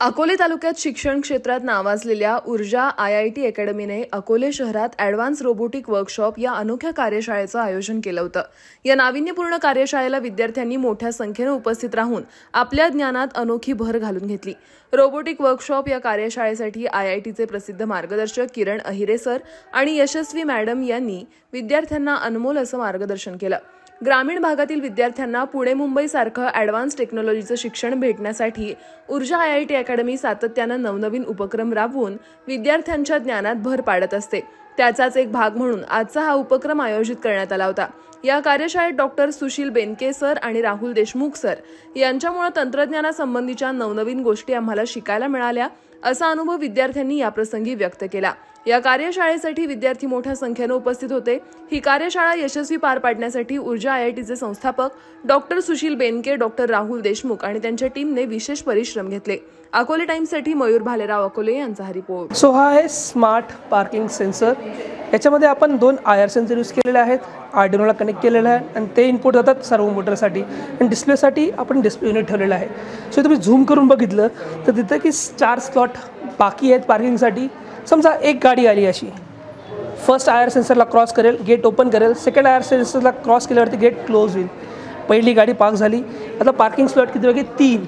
अकोले तालुक्यात शिक्षण क्षेत्रात नावाजलेल्या ऊर्जा IIT अकॅडमीने अकोले शहरात ॲडव्हान्स रोबोटिक वर्कशॉप या अनोख्या कार्यशाळेचं आयोजन केलं होतं। या नाविन्यपूर्ण कार्यशाळेला विद्यार्थ्यांनी मोठ्या संख्येने उपस्थित राहून आपल्या ज्ञानात अनोखी भर घालून घेतली। रोबोटिक वर्कशॉप या कार्यशाळेसाठी IITचे प्रसिद्ध मार्गदर्शक किरण अहिरे सर आणि यशस्वी मॅडम यांनी विद्यार्थ्यांना अनमोल असं मार्गदर्शन केलं। ग्रामीण भागातील विद्यार्थ्यांना पुणे मुंबई सारखं ॲडव्हान्स टेक्नॉलॉजीचं शिक्षण भेटण्यासाठी ऊर्जा IIT अकॅडमी सातत्यानं नवनवीन उपक्रम राबवून विद्यार्थ्यांच्या ज्ञानात भर पाडत असते। त्याचाच एक भाग म्हणून आजचा हा उपक्रम आयोजित करण्यात आला होता। या कार्यशाळेत डॉक्टर सुशील बेनके सर आणि राहुल देशमुख सर यांच्यामुळे तंत्रज्ञानासंबंधीच्या नवनवीन गोष्टी आम्हाला शिकायला मिळाल्या असा अनुभव विद्यार्थ्यांनी याप्रसंगी व्यक्त केला। या कार्यशाळेसाठी विद्यार्थी मोठ्या संख्येने उपस्थित होते। ही कार्यशाळा यशस्वी पार पाडण्यासाठी ऊर्जा IITचे संस्थापक डॉक्टर सुशील बेनके, डॉक्टर राहुल देशमुख आणि त्यांच्या टीमने विशेष परिश्रम घेतले। अकोले टाइम्ससाठी मयूर भालेराव अकोले यांचा हा रिपोर्ट। सो हा आहे स्मार्ट पार्किंग सेन्सर। याच्यामध्ये आपण 2 IR सेन्सर यूज केलेले आहेत, आर्डिनोला कनेक्ट केलेला आहे आणि ते इनपुट जातात सर्वो मोटरसाठी आणि डिस्प्लेसाठी आपण डिस्प्ले युनिट ठेवलेलं आहे। सो तुम्ही झूम करून बघितलं तर तिथे की 4 स्लॉट बाकी आहेत पार्किंगसाठी। समजा एक गाडी आली अशी, फर्स्ट IR सेन्सरला क्रॉस करेल, गेट ओपन करेल, सेकंड IR सेन्सरला क्रॉस केल्यावरती गेट क्लोज होईल। पहिली गाडी पार्क झाली, आता पार्किंग स्लॉट किती वेगळे 3।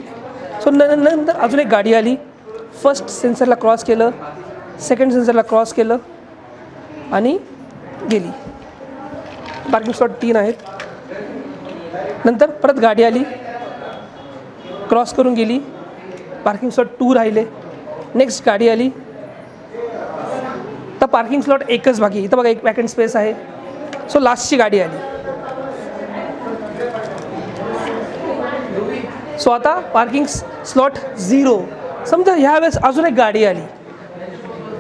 सो नंतर अजून एक गाडी आली, फर्स्ट सेन्सरला क्रॉस केलं, सेकंड सेन्सरला क्रॉस केलं आणि गेली। पार्किंग स्लॉट 3 आहेत। नंतर परत गाडी आली, क्रॉस करून गेली, पार्किंग स्लॉट 2 राहिले। नेक्स्ट गाडी आली तर पार्किंग स्लॉट एकच बाकी, इथं बघा एक वॅकंट स्पेस आहे। सो लास्टची गाडी आली। सो आता पार्किंग स्लॉट 0। समजा ह्यावेळेस अजून एक गाडी आली,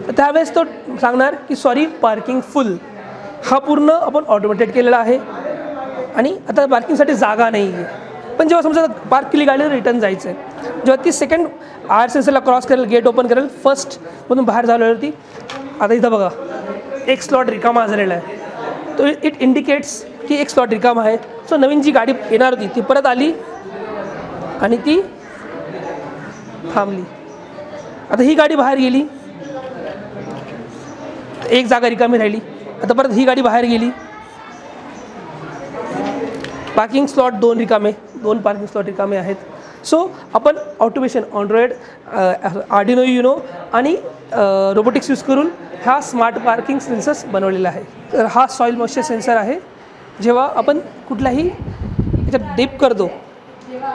त्यावेळेस तो सांगणार की सॉरी पार्किंग फुल। हा पूर्ण आपण ऑटोमेटेड केलेला आहे आणि आता पार्किंगसाठी जागा नाही आहे। पण जेव्हा समजा पार्क केली गाडी रिटर्न जायचं आहे, जेव्हा ती सेकंड IR सेन्सरला क्रॉस करेल, गेट ओपन करेल, फर्स्ट मधून बाहेर झाल्यावरती आता इथं बघा एक स्लॉट रिकामा झालेला आहे। तो इट इंडिकेट्स की एक स्लॉट रिकामा आहे। सो नवीन जी गाडी येणार होती ती परत आली आणि ती थांबली। आता ही गाडी बाहेर गेली, एक जागा रिकामी राहिली, आता परत ही गाडी बाहेर गेली, पार्किंग स्लॉट 2 रिकामे, 2 पार्किंग स्लॉट रिकामे आहेत। सो आपण ऑटोमेशन, अँड्रॉइड, आर्डिनो युनो आणि रोबोटिक्स यूज करून हा स्मार्ट पार्किंग सेन्सर्स बनवलेला आहे। तर हा सॉईल मॉइश्चर सेन्सर आहे। जेव्हा आपण कुठलाही याच्यात डिप करतो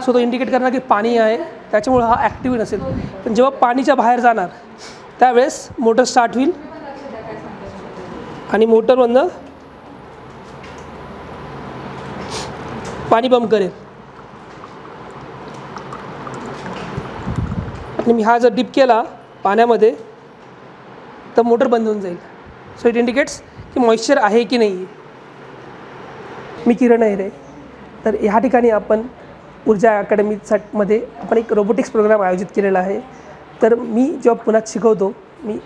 सो तो इंडिकेट करणार की पाणी आहे, त्याच्यामुळे हा ॲक्टिव्ह नसेल। पण जेव्हा पाणीच्या बाहेर जाणार त्यावेळेस मोटर स्टार्ट होईल आणि मोटरमधनं पाणी पंप करेल आणि मी हा जर डिप केला पाण्यामध्ये तर मोटर बंद होऊन जाईल। सो इट इंडिकेट्स की मॉइश्चर आहे की नाही। मी किरण अहिरे। तर ह्या ठिकाणी आपण ऊर्जा अकॅडमीमध्ये आपण एक रोबोटिक्स प्रोग्राम आयोजित केलेला आहे। तर मी जेव्हा पुण्यात शिकवतो, मी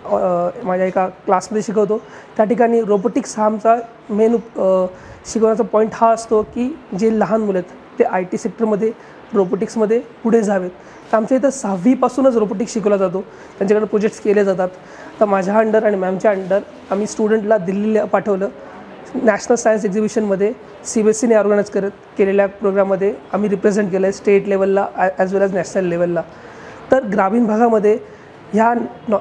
माझ्या एका क्लासमध्ये शिकवतो, त्या ठिकाणी रोबोटिक्स हा आमचा मेन शिकवण्याचा पॉईंट हा असतो की जे लहान मुलं आहेत ते IT सेक्टरमध्ये रोबोटिक्समध्ये पुढे जावेत। तर आमच्या इथं 6वी पासूनच रोबोटिक्स शिकवला जातो, त्यांच्याकडे प्रोजेक्ट्स केले जातात। तर माझ्या अंडर आणि मॅमच्या अंडर आम्ही स्टुडंटला दिल्लीला पाठवलं। नॅशनल सायन्स एक्झिबिशनमध्ये CBSEने ऑर्गनाईज केलेल्या प्रोग्राममध्ये आम्ही रिप्रेझेंट केलं आहे स्टेट लेवलला ॲज वेल ॲज नॅशनल लेवलला। तर ग्रामीण भागामध्ये ह्या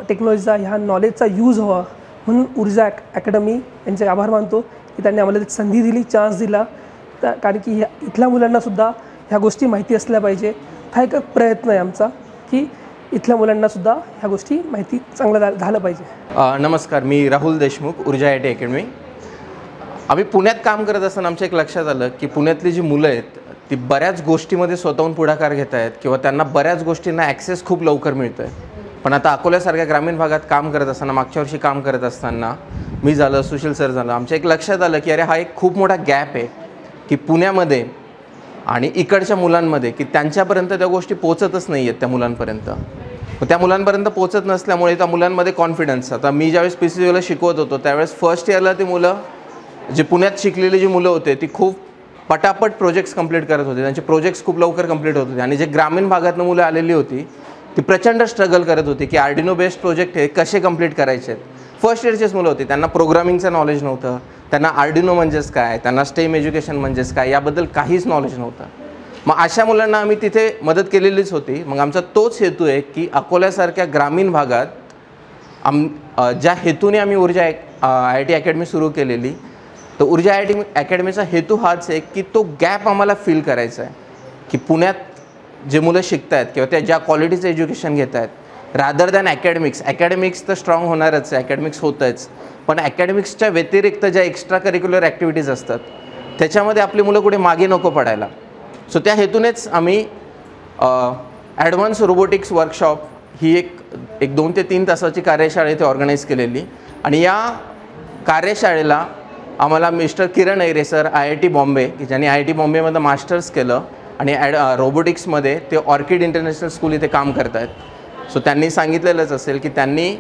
टेक्नॉलॉजीचा, ह्या नॉलेजचा यूज व्हावा म्हणून ऊर्जा अकॅडमी यांचे आभार मानतो की त्यांनी आम्हाला संधी दिली, चान्स दिला। कारण की इथल्या मुलांनासुद्धा ह्या गोष्टी माहिती असल्या पाहिजे। हा एक प्रयत्न आहे आमचा की इथल्या मुलांनासुद्धा ह्या गोष्टी माहिती चांगलं झालं पाहिजे। नमस्कार, मी राहुल देशमुख, ऊर्जा IIT अकॅडमी। आम्ही पुण्यात काम करत असताना आमच्या एक लक्षात आलं की पुण्यातली जी मुलं आहेत ती बऱ्याच गोष्टीमध्ये स्वतःहून पुढाकार घेत आहेत किंवा त्यांना बऱ्याच गोष्टींना ॲक्सेस खूप लवकर मिळतो आहे। पण आता अकोल्यासारख्या ग्रामीण भागात काम करत असताना, मागच्या वर्षी काम करत असताना मी झालं, सुशील सर झालं, आमच्या एक लक्षात आलं की अरे हा एक खूप मोठा गॅप आहे की पुण्यामध्ये आणि इकडच्या मुलांमध्ये की त्यांच्यापर्यंत त्या गोष्टी पोचतच नाही आहेत त्या मुलांपर्यंत। त्या मुलांपर्यंत पोचत नसल्यामुळे त्या मुलांमध्ये कॉन्फिडन्स, आता मी ज्यावेळेस PCCला शिकवत होतो त्यावेळेस फर्स्ट इयरला ती मुलं जे पुण्यात शिकलेली जी मुलं होते ती खूप पटापट प्रोजेक्ट्स कंप्लीट करत होते, त्यांचे प्रोजेक्ट्स खूप लवकर कंप्लीट होत होते। आणि जे ग्रामीण भागातून मुलं आलेली होती ती प्रचंड स्ट्रगल करत होती की आर्डिनो बेस्ड प्रोजेक्ट हे कसे कंप्लीट करायचे आहेत. फर्स्ट इयरचेच मुलं होती, त्यांना प्रोग्रामिंगचं नॉलेज नव्हतं, त्यांना आर्डिनो म्हणजेच काय, त्यांना स्टेम एज्युकेशन म्हणजेच काय याबद्दल काहीच नॉलेज नव्हतं. मग अशा मुलांना आम्ही तिथे मदत केलेलीच होती. मग आमचा तोच हेतू आहे की अकोल्यासारख्या ग्रामीण भागात ज्या हेतूने आम्ही ऊर्जा IIT अकॅडमी सुरू केलेली, तर ऊर्जा IIT अकॅडमीचा हेतू हाच आहे की तो गॅप आम्हाला फिल करायचा आहे की पुण्यात जे मुलं शिकत आहेत किंवा त्या ज्या क्वालिटीचं एज्युकेशन घेत आहेत रादर दॅन ॲकॅडमिक्स तर स्ट्रॉंग होणारच आहे, ॲकॅडमिक्स होतंच, पण ॲकॅडमिक्सच्या व्यतिरिक्त ज्या एक्स्ट्रा करिक्युलर ॲक्टिव्हिटीज असतात त्याच्यामध्ये आपली मुलं कुठे मागे नको पडायला. सो त्या हेतूनेच आम्ही ॲडव्हान्स रोबोटिक्स वर्कशॉप ही एक 2 ते 3 तासाची कार्यशाळा इथे ऑर्गनाईज केलेली. आणि या कार्यशाळेला आम्हाला मिस्टर किरण ऐरे सर IIT बॉम्बे, की ज्यांनी IIT बॉम्बेमध्ये मास्टर्स केलं आणि रोबोटिक्समध्ये ते ऑर्किड इंटरनॅशनल स्कूल इथे काम करत आहेत. सो त्यांनी सांगितलेलंच असेल की त्यांनी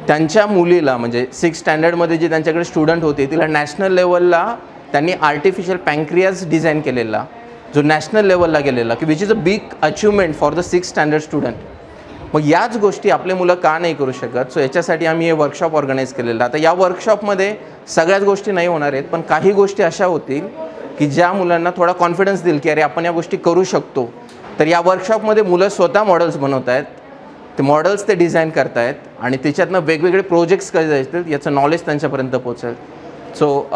त्यांच्या मुलीला म्हणजे 6th स्टँडर्डमध्ये जी त्यांच्याकडे स्टुडंट होती तिला नॅशनल लेवलला त्यांनी आर्टिफिशियल पँक्रियाज डिझाईन केलेला, जो नॅशनल लेवलला गेलेला, की which is a big achievement for the 6th standard student. मग याच गोष्टी आपले मुलं का नाही करू शकत? सो याच्यासाठी आम्ही हे वर्कशॉप ऑर्गनाईज केलेलं. आता या वर्कशॉपमध्ये सगळ्याच गोष्टी नाही होणार आहेत, पण काही गोष्टी अशा होतील की ज्या मुलांना थोडा कॉन्फिडन्स देईल की अरे आपण या गोष्टी करू शकतो. तर या वर्कशॉपमध्ये मुलं स्वतः मॉडेल्स बनवत आहेत, ते मॉडेल्स ते डिझाईन करत आहेत आणि त्याच्यातनं वेगवेगळे प्रोजेक्ट्स कसे जायतील याचं नॉलेज त्यांच्यापर्यंत पोहोचेल. So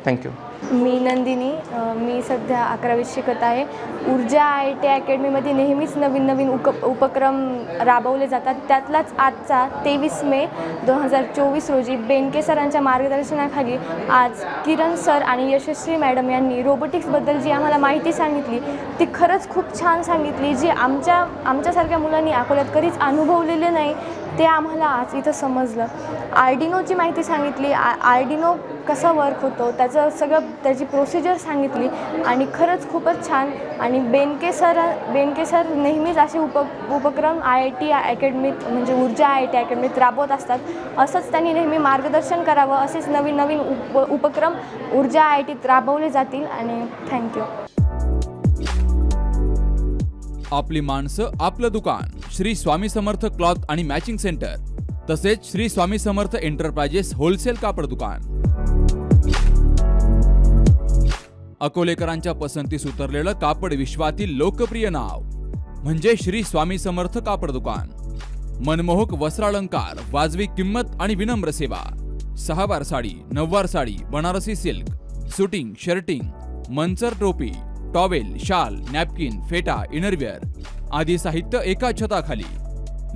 thank you. मी नंदिनी, मी सध्या 11वीत शिकत आहे. ऊर्जा IIT अकॅडमीमध्ये नेहमीच नवीन उपक्रम राबवले जातात. त्यातलाच आजचा 23 मे 2024 रोजी बेनके सरांच्या मार्गदर्शनाखाली आज किरण सर आणि यशस्वी मॅडम यांनी रोबोटिक्सबद्दल जी आम्हाला माहिती सांगितली ती खरंच खूप छान सांगितली. जी आमच्यासारख्या मुलांनी अकोल्यात कधीच अनुभवलेले नाही ते आम्हाला आज इथं समजलं. आर्डिनोची माहिती सांगितली, आर्डिनो कसा वर्क होतो त्याची प्रोसिजर सांगितली आणि खरंच खूपच छान. आणि बेनके सर नेहमीच असे उपक्रम IIT अकॅडमीत म्हणजे ऊर्जा IIT अकॅडमीत राबवत असतात. असंच त्यांनी नेहमी मार्गदर्शन करावं, असेच नवीन उपक्रम ऊर्जा IITत राबवले जातील. आणि थँक्यू. आपली माणसं आपलं दुकान, श्री स्वामी समर्थ क्लॉथ आणि मॅचिंग सेंटर, तसेच श्री स्वामी समर्थ एंटरप्राइजेस होलसेल कापड दुकान. अकोलेकरांच्या पसंतीस उतरलेलं कापड विश्वातील लोकप्रिय नाव म्हणजे श्री स्वामी समर्थ कापड दुकान. मनमोहक वस्त्रालंकार, वाजवी किंमत आणि विनम्र सेवा. 6 वार साडी, 9 वार sari, Banarasi silk, suiting, shirting, Manchar टोपी, टॉवेल, शाल, नॅपकिन, फेटा, इनरवेअर आदी साहित्य एका छताखाली.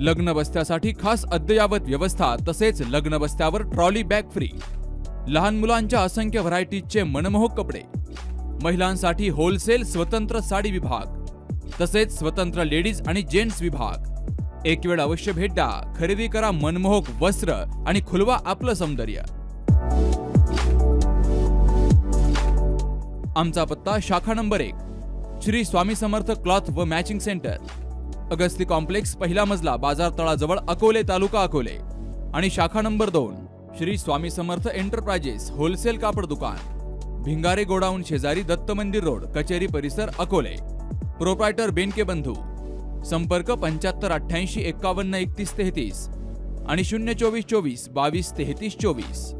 लग्न बस्त्यासाठी खास अद्ययावत व्यवस्था, तसेच लग्न बस्त्यावर ट्रॉली बॅग फ्री. लहान मुलांच्या असंख्य व्हरायटीजचे मनमोहक कपडे. महिलांसाठी होलसेल स्वतंत्र साडी विभाग, तसेच स्वतंत्र लेडीज आणि जेंट्स विभाग. एक वेळ अवश्य भेट द्या, खरेदी करा मनमोहक वस्त्र आणि खुलवा आपलं सौंदर्य. आमचा पत्ता शाखा नंबर 1 श्री स्वामी समर्थ क्लॉथ व मॅचिंग सेंटर, अगस्ती कॉम्प्लेक्स, पहिला मजला, बाजार तळाजवळ, अकोले, तालुका अकोले. आणि शाखा number 2 Shri Swami Samarth enterprises wholesale कापड दुकान, भिंगारे गोडाऊन शेजारी, दत्त मंदिर रोड, कचेरी परिसर, अकोले. प्रोप्रायटर बेनके बंधू. संपर्क 75 88 51 31 33 आणि 024 24 22 33 24.